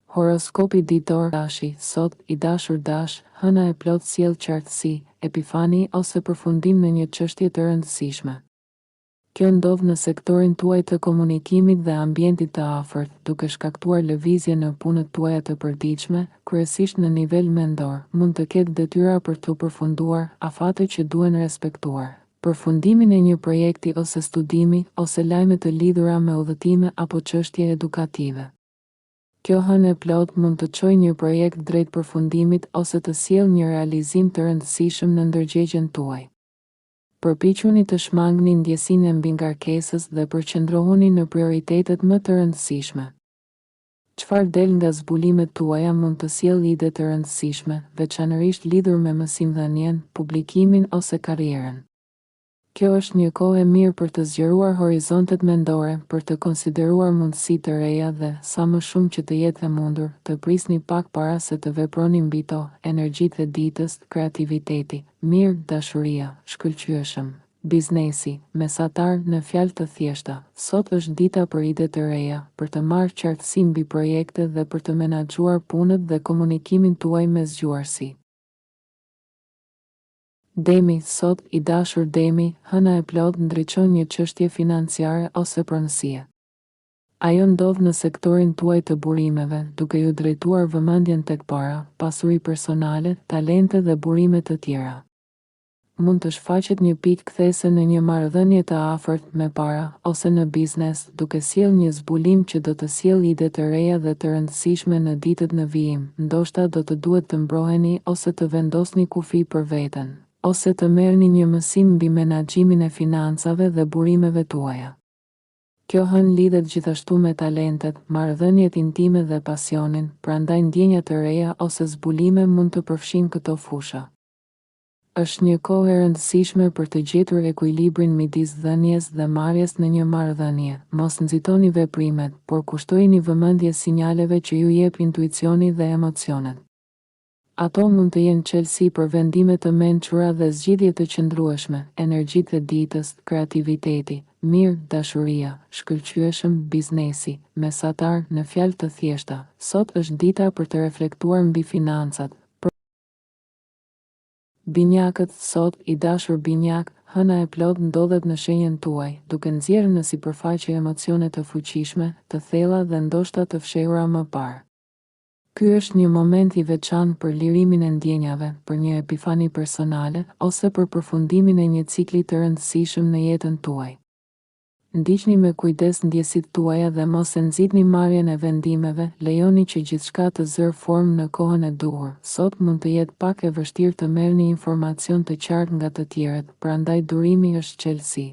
Horoskopi ditor dashi, sot, i dashur dash, hëna e plot sjell qartësi, epifani ose përfundim në një çështje të rëndësishme. Kjo ndodh në sektorin tuaj të komunikimit dhe ambientit të afërt, duke shkaktuar lëvizje në punët tuaja të përditshme, kryesisht në nivel mendor. Mund të ketë detyra për të përfunduar afate që duhen respektuar, përfundimin e një projekti ose studimi, ose lajme të lidhura me udhëtime apo çështje edukative. Kjo hënë e plot mund të çojë një projekt drejt përfundimit ose të sjellë një realizim të rëndësishëm në ndërgjegjen tuaj. Përpiquni të shmangni ndjesinë e mbingarkesës dhe përqendrohuni në prioritetet më të rëndësishme. Çfarë del nga zbulimet tuaja mund të sjellë ide të rëndësishme, veçanërisht lidhur me mësimdhënien, publikimin ose karrierën. Kjo është një kohë e mirë për të zgjeruar horizontet mendore, për të konsideruar mundësi të reja dhe, sa më shumë që të jetë e mundur, të prisni pak para se të veproni mbi to. Energjitë e ditës, kreativiteti, mirë, dashuria, shkëlqyeshëm, biznesi, mesatar në fjalë të thjeshta. Sot është dita për ide të reja, për të marrë qartësi mbi projekte dhe për të menaxhuar punët dhe komunikimin tuaj me zgjuarsi. Demi, sot, i dashur Demi, hëna e plot ndriçon një çështje financiare ose pronësie. Ajo ndodh në sektorin tuaj të burimeve, duke ju drejtuar vëmendjen tek para, pasuri personale, talente dhe burime të tjera. Mund të shfaqet një pikë kthese në një marrëdhënie të afërt me para, ose në biznes, duke sjellë një zbulim që do të sjellë ide të reja dhe të rëndësishme në ditët në vijim. Ndoshta do të duhet të mbroheni ose të vendosni kufi për veten, ose të merrni një mësim mbi menaxhimin e financave dhe burimeve tuaja. Kjo hënë lidhet gjithashtu me talentet, marrëdhëniet intime dhe pasionin, prandaj ndjenja të reja ose zbulime mund të përfshijnë këto fusha. Është një kohë e rëndësishme për të gjetur ekuilibrin midis dhënies dhe marrjes në një marrëdhënie. Mos nxitoni veprimet, por kushtojini vëmendje sinjaleve që ju jep intuicioni dhe emocionet. Ato mund të jenë çelësi për vendime të mençura dhe zgjidhje të qëndrueshme. Energjitë e ditës, kreativiteti, mirë, dashuria, shkëlqyeshëm, biznesi, mesatar në fjalë të thjeshta. Sot është dita për të reflektuar mbi financat. Binjakët, sot, i dashur binjak, hëna e plot ndodhet në shenjën tuaj, duke nxjerrë në sipërfaqe emocione të fuqishme, të thella dhe ndoshta të fshehura më parë. Ky është një moment i veçantë për lirimin e ndjenjave, për një epifani personale, ose për përfundimin e një cikli të rëndësishëm në jetën tuaj. Ndiqni me kujdes ndjesitë tuaja dhe mos e nxitni marrjen e vendimeve, lejoni që gjithçka të zërë formë në kohën e duhur. Sot mund të jetë pak e vështirë të merrni informacion të qartë nga të tjerët, prandaj durimi është çelësi.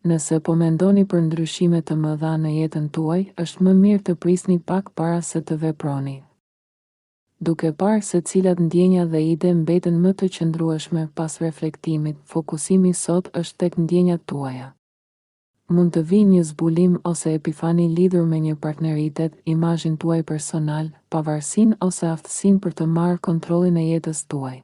Nëse po mendoni për ndryshime të mëdha në jetën tuaj, është më mirë të prisni pak para se të veproni. Duke parë se cilat ndjenja dhe ide mbeten më të qëndrueshme pas reflektimit, fokusimi sot është tek ndjenjat tuaja. Mund të vijë një zbulim ose epifani lidhur me një partneritet, imazhin tuaj personal, pavarësinë ose aftësinë për të marrë kontrollin e jetës tuaj.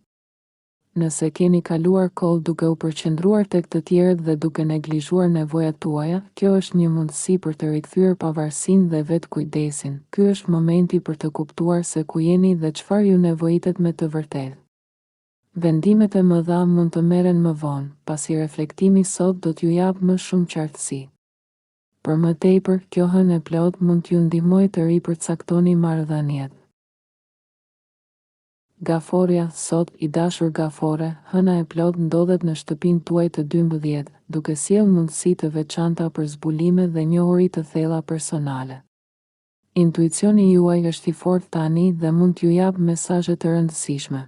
Nëse keni kaluar kohë duke u përqendruar tek të tjerët dhe duke neglizhuar nevojat tuaja, kjo është një mundësi për të rikthyer pavarësinë dhe vetkujdesin. Ky është momenti për të kuptuar se ku jeni dhe çfarë ju nevojitet me të vërtetë. Vendimet e mëdha mund të merren më vonë, pasi reflektimi sot do t'ju japë më shumë qartësi. Për më tepër, kjo hënë e plot mund t'ju ndihmojë të ripërcaktoni marrëdhëniet. Gaforia, sot, i dashur gafore, hëna e plot ndodhet në shtëpinë tuaj të 12, duke sjellë mundësi të veçanta për zbulime dhe njohuri të thella personale. Intuicioni juaj është i fortë tani dhe mund t'ju japë mesazhe të rëndësishme.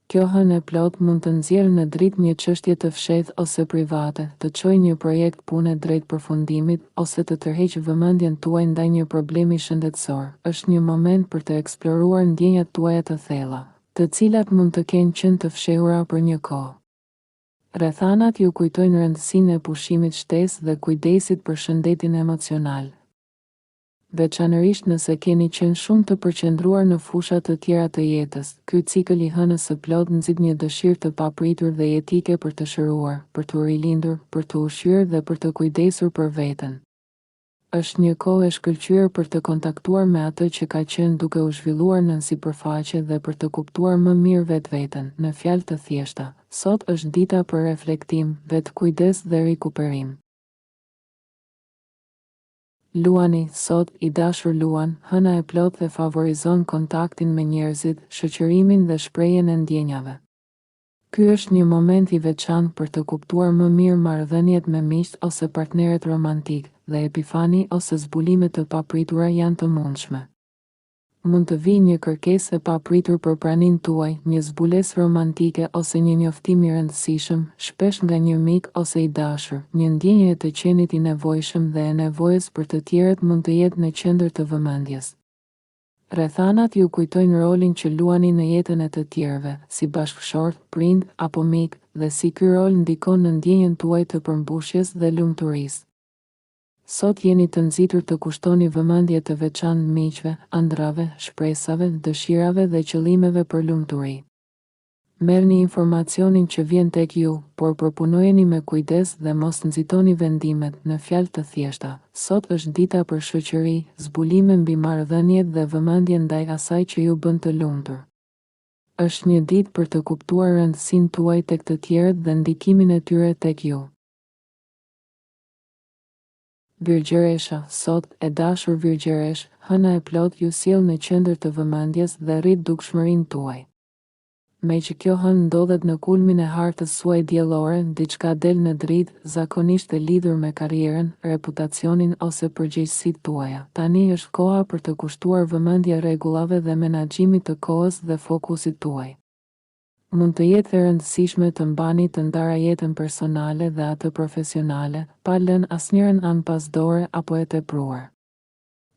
Kjo hënë e plot mund të nxjerrë në dritë një çështje të fshehtë ose private, të çojë një projekt pune drejt përfundimit, ose të tërheqë vëmendjen tuaj ndaj një problemi shëndetësor. Është një moment për të eksploruar ndjenjat tuaja të thella, të cilat mund të kenë qenë të fshehura për një kohë. Rrethanat ju kujtojnë rëndësinë e pushimit shtesë dhe kujdesit për shëndetin emocional. Veçanërisht nëse keni qenë shumë të përqendruar në fusha të tjera të jetës, ky cikël i hënës së plot nxit një dëshirë të papritur dhe jetike për të shëruar, për të rilindur, për të ushqyer dhe për të kujdesur për veten. Është një kohë e shkëlqyer për të kontaktuar me atë që ka qenë duke u zhvilluar nën sipërfaqe dhe për të kuptuar më mirë vetveten. Në fjalë të thjeshta, sot është dita për reflektim, vetkujdes dhe rikuperim. Luani, sot, i dashur Luan, hëna e plot dhe favorizon kontaktin me njerëzit, shoqërimin dhe shprehjen e ndjenjave. Ky është një moment i veçantë për të kuptuar më mirë marrëdhëniet me miqt ose partnerët romantik, dhe epifani ose zbulimet të papritura janë të mundshme. Mund të vijë një kërkesë e papritur për praninë tuaj, një zbulesë romantike ose një njoftim i rëndësishëm, shpesh nga një mik ose i dashur. Një ndjenjë e të qenit i nevojshëm dhe e nevojës për të tjerët mund të jetë në qendër të vëmendjes. Rrethanat ju kujtojnë rolin që luani në jetën e të tjerëve, si bashkëshort, prind apo mik, dhe si ky rol ndikon në ndjenjën tuaj të përmbushjes dhe lumturisë. Sot jeni të nxitur të kushtoni vëmendje të veçantë miqve, ëndrave, shpresave, dëshirave dhe qëllimeve për lumturi. Merrni informacionin që vjen tek ju, por përpunojeni me kujdes dhe mos nxitoni vendimet. Në fjalë të thjeshta, sot është dita për shoqëri, zbulime mbi marrëdhëniet dhe vëmendje ndaj asaj që ju bën të lumtur. Është një ditë për të kuptuar rëndësinë tuaj tek të tjerët dhe ndikimin e tyre tek ju. Virgjëresha, sot, e dashur Virgjëresh, hëna e plot ju sjell në qendër të vëmendjes dhe rrit dukshmërinë tuaj. Me që kjo hënë ndodhet në kulmin e hartës suaj diellore, diçka del në dritë, zakonisht e lidhur me karrierën, reputacionin ose përgjegjësitë tuaja. Tani është koha për të kushtuar vëmendje rregullave dhe menaxhimit të kohës dhe fokusit tuaj. Mund të jetë e rëndësishme të mbani të ndara jetën personale dhe atë profesionale, pa lënë asnjërin anë pas dore apo e tepruar.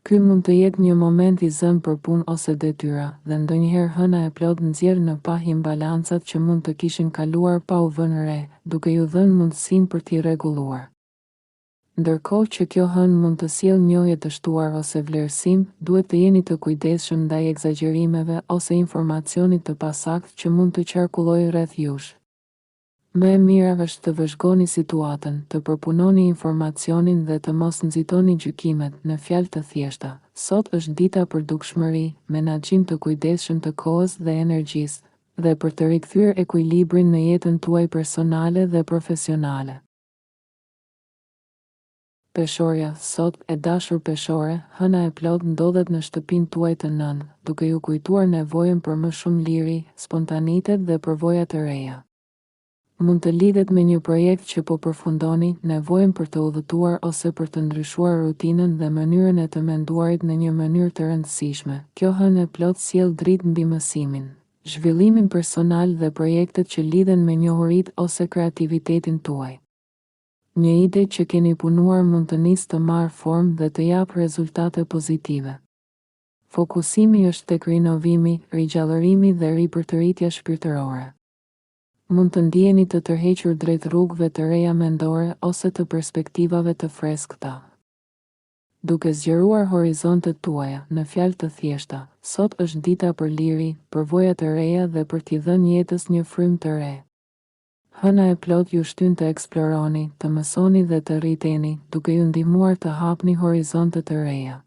Ky mund të jetë një moment i zënë për punë ose detyra, dhe ndonjëherë hëna e plot nxjerr në pahje imbalancat që mund të kishin kaluar pa u vënë re, duke ju dhënë mundësinë për t'i rregulluar. Ndërkohë që kjo hënë mund të sjellë njohje të shtuar ose vlerësim, duhet të jeni të kujdesshëm ndaj egzagerimeve ose informacionit të pasakt që mund të qarkullojë rreth jush. Më e mira është të vëzhgoni situatën, të përpunoni informacionin dhe të mos nxitoni gjykimet. Në fjalë të thjeshta, sot është dita për dukshmëri, menaxhim të kujdesshëm të kohës dhe energjisë, dhe për të rikthyer ekuilibrin në jetën tuaj personale dhe profesionale. Peshorja, sot, e dashur Peshore, hëna e plot ndodhet në shtëpinë tuaj të nënë, duke ju kujtuar nevojën për më shumë liri, spontanitet dhe përvoja të reja. Mund të lidhet me një projekt që po përfundoni, nevojën për të udhëtuar ose për të ndryshuar rutinën dhe mënyrën e të menduarit në një mënyrë të rëndësishme. Kjo hënë e plot sjell dritë mbi mësimin, zhvillimin personal dhe projektet që lidhen me njohuritë ose kreativitetin tuaj. Një ide që keni punuar mund të nisë të marrë formë dhe të japë rezultate pozitive. Fokusimi është tek rinovimi, rigjallërimi dhe ripërtëritja shpirtërore. Mund të ndjeni të tërhequr drejt rrugëve të reja mendore ose të perspektivave të freskëta. Duke zgjeruar horizontet tuaja, në fjalë të thjeshta, sot është dita për liri, përvoja të reja dhe për t'i dhënë jetës një frymë të re. Hëna e plot ju shtyn të eksploroni, të mësoni dhe të rriteni, duke ju ndihmuar të hapni horizonte të reja.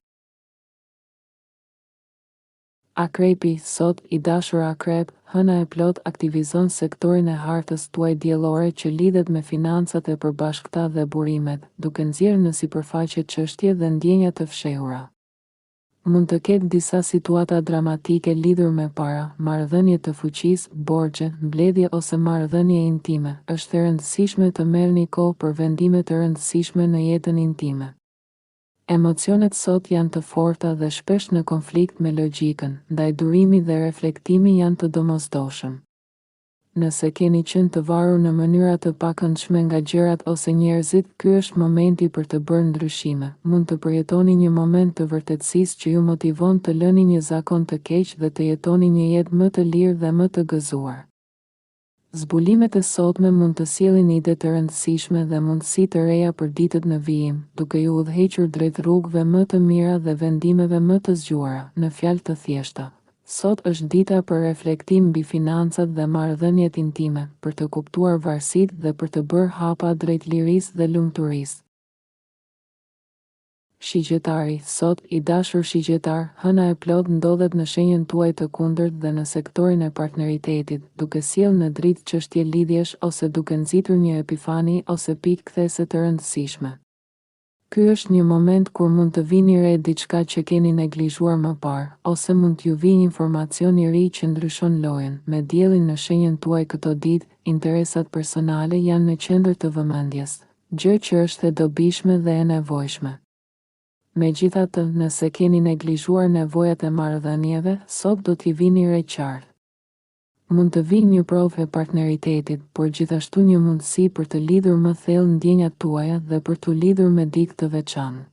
Akrepi, sot, i dashur Akrep, hëna e plot aktivizon sektorin e hartës tuaj diellore që lidhet me financat e përbashkëta dhe burimet, duke nxjerrë në sipërfaqe çështje dhe ndjenja të fshehura. Mund të ketë disa situata dramatike lidhur me para, marrëdhënie të fuqisë, borxhe, mbledhje ose marrëdhënie intime. Është e rëndësishme të merrni kohë për vendime të rëndësishme në jetën intime. Emocionet sot janë të forta dhe shpesh në konflikt me logjikën, ndaj durimi dhe reflektimi janë të domosdoshëm. Nëse keni qenë të varur në mënyra të pakëndshme nga gjërat ose njerëzit, ky është momenti për të bërë ndryshime. Mund të përjetoni një moment të vërtetësisë që ju motivon të lëni një zakon të keq dhe të jetoni një jetë më të lirë dhe më të gëzuar. Zbulimet e sotme mund të sjellin ide të rëndësishme dhe mundësi të reja për ditët në vijim, duke ju udhëhequr drejt rrugëve më të mira dhe vendimeve më të zgjuara. Në fjalë të thjeshta, sot është dita për reflektim mbi financat dhe marrëdhëniet intime, për të kuptuar varësitë dhe për të bërë hapa drejt lirisë dhe lumturisë. Shigjetari, sot, i dashur shigjetar, hëna e plot ndodhet në shenjën tuaj të kundërt dhe në sektorin e partneritetit, duke sjellë në dritë çështje lidhjesh ose duke nxitur një epifani ose pikë kthese të rëndësishme. Ky është një moment kur mund të vini re diçka që keni neglizhuar më parë, ose mund t'ju vijë informacion i ri që ndryshon lojën. Me diellin në shenjën tuaj këto ditë, interesat personale janë në qendër të vëmendjes, gjë që është e dobishme dhe e nevojshme. Megjithatë, nëse keni neglizhuar nevojat e marrëdhënieve, sot do t'i vini re qartë. Mund të vijë një provë e partneritetit, por gjithashtu një mundësi për të lidhur më thellë ndjenjat tuaja dhe për t'u lidhur me dikë të veçantë.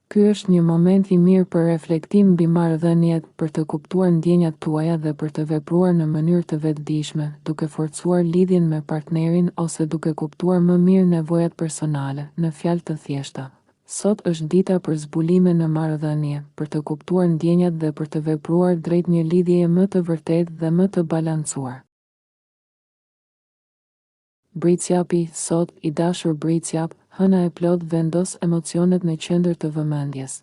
Ky është një moment i mirë për reflektim mbi marrëdhëniet, për të kuptuar ndjenjat tuaja dhe për të vepruar në mënyrë të vetëdijshme, duke forcuar lidhjen me partnerin ose duke kuptuar më mirë nevojat personale, në fjalë të thjeshta. Sot është dita për zbulime në marrëdhënie, për të kuptuar ndjenjat dhe për të vepruar drejt një lidhjeje më të vërtetë dhe më të balancuar. Bricjapi, sot, i dashur bricjap, hëna e plot vendos emocionet në qendër të vëmendjes.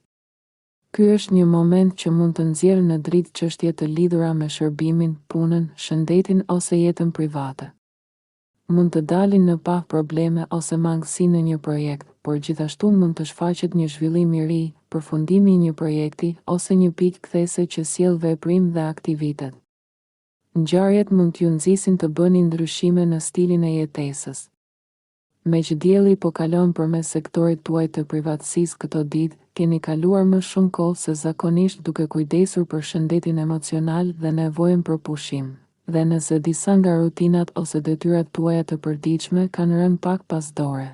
Ky është një moment që mund të nxjerrë në dritë çështje të lidhura me shërbimin, punën, shëndetin ose jetën private. Mund të dalin në pa probleme ose mangësi në një projekt, por gjithashtu mund të shfaqet një zhvillim i ri, përfundimi i një projekti ose një pikë kthese që sjell veprim dhe aktivitet. Ngjarjet mund t'ju nxisin të bëni ndryshime në stilin e jetesës. Me që dielli po kalon përmes sektorit tuaj të privatësisë këto ditë, keni kaluar më shumë kohë se zakonisht duke kujdesur për shëndetin emocional dhe nevojën për pushim. Dhe nëse disa nga rutinat ose detyrat tuaja të përditshme kanë rënë pak pas dore.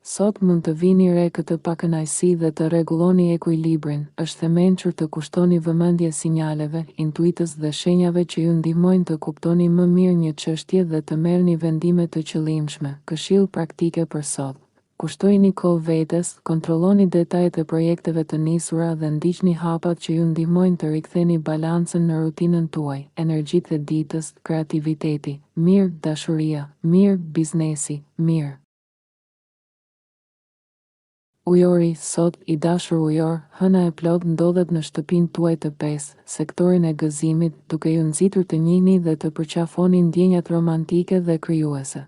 Sot mund të vini re këtë pakënaqësi dhe të rregulloni ekuilibrin, është e mençur të kushtoni vëmendje sinjaleve, intuitës dhe shenjave që ju ndihmojnë të kuptoni më mirë një çështje dhe të merrni vendime të qëllimshme. Këshill praktike për sot. Kushtojini kohë vetes, kontrolloni detajet e projekteve të nisura dhe ndiqni hapat që ju ndihmojnë të riktheni balancën në rutinën tuaj. Energjitë e ditës, kreativiteti, mirë, dashuria, mirë, biznesi, mirë. Ujori, sot, i dashur ujor, hëna e plot ndodhet në shtëpinë tuaj të pesë, sektorin e gëzimit, duke ju nxitur të njihni dhe të përqafoni ndjenjat romantike dhe krijuese.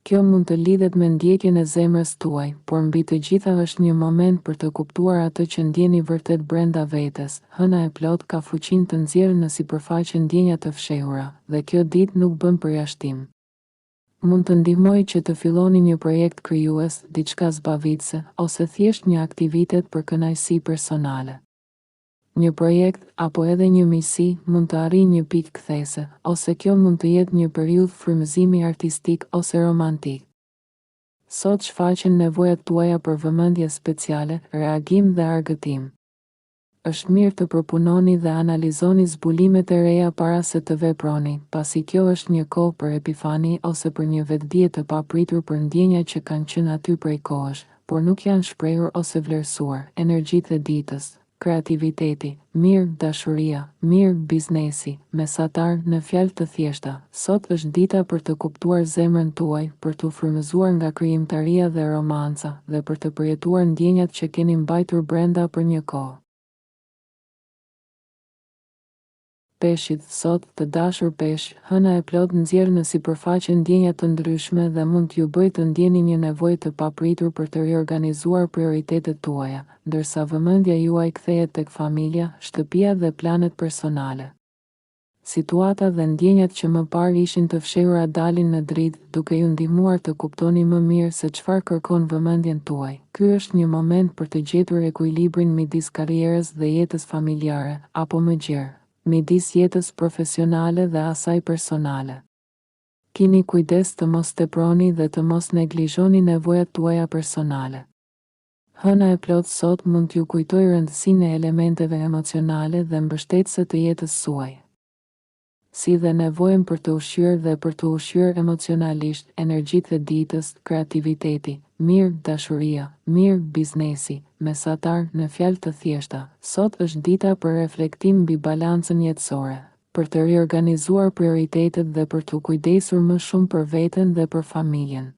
Kjo mund të lidhet me ndjekjen e zemrës tuaj, por mbi të gjitha është një moment për të kuptuar atë që ndjeni vërtet brenda vetes. Hëna e plot ka fuqinë të nxjerrë në sipërfaqe ndjenja të fshehura, dhe kjo ditë nuk bën përjashtim. Mund të ndihmojë që të filloni një projekt krijues, diçka zbavitëse, ose thjesht një aktivitet për kënaqësi personale. Një projekt, apo edhe një misi, mund të arrijë një pikë kthese, ose kjo mund të jetë një periudhë frymëzimi artistik ose romantik. Sot shfaqen nevojat tuaja për vëmendje speciale, reagim dhe argëtim. Është mirë të përpunoni dhe analizoni zbulimet e reja para se të veproni, pasi kjo është një kohë për epifani ose për një vetdije të papritur për ndjenja që kanë qenë aty prej kohësh, por nuk janë shprehur ose vlerësuar. Energjitë e ditës. Kreativiteti, mirë, dashuria, mirë, biznesi, mesatar, në fjalë të thjeshta. Sot është dita për të kuptuar zemrën tuaj, për t'u frymëzuar nga krijimtaria dhe romanca, dhe për të përjetuar ndjenjat që keni mbajtur brenda për një kohë. Peshit, sot, të dashur pesh, hëna e plot nxjerr në sipërfaqe ndjenja të ndryshme dhe mund t'ju bëjë të ndjeni një nevojë të papritur për të riorganizuar prioritetet tuaja, ndërsa vëmendja juaj kthehet tek familja, shtëpia dhe planet personale. Situata dhe ndjenjat që më parë ishin të fshehura dalin në dritë, duke ju ndihmuar të kuptoni më mirë se çfarë kërkon vëmendjen tuaj. Ky është një moment për të gjetur ekuilibrin midis karrierës dhe jetës familjare, apo më gjerë, midis jetës profesionale dhe asaj personale. Kini kujdes të mos teproni dhe të mos neglizhoni nevojat tuaja personale. Hëna e plot sot mund t'ju kujtojë rëndësinë e elementeve emocionale dhe mbështetëse të jetës suaj, si dhe nevojën për të ushqyer dhe për të ushqyer emocionalisht. Energjitë e ditës, kreativiteti, mirë, dashuria, mirë, biznesi, mesatar, në fjalë të thjeshta. Sot është dita për reflektim mbi balancën jetësore, për të riorganizuar prioritetet dhe për të kujdesur më shumë për veten dhe për familjen.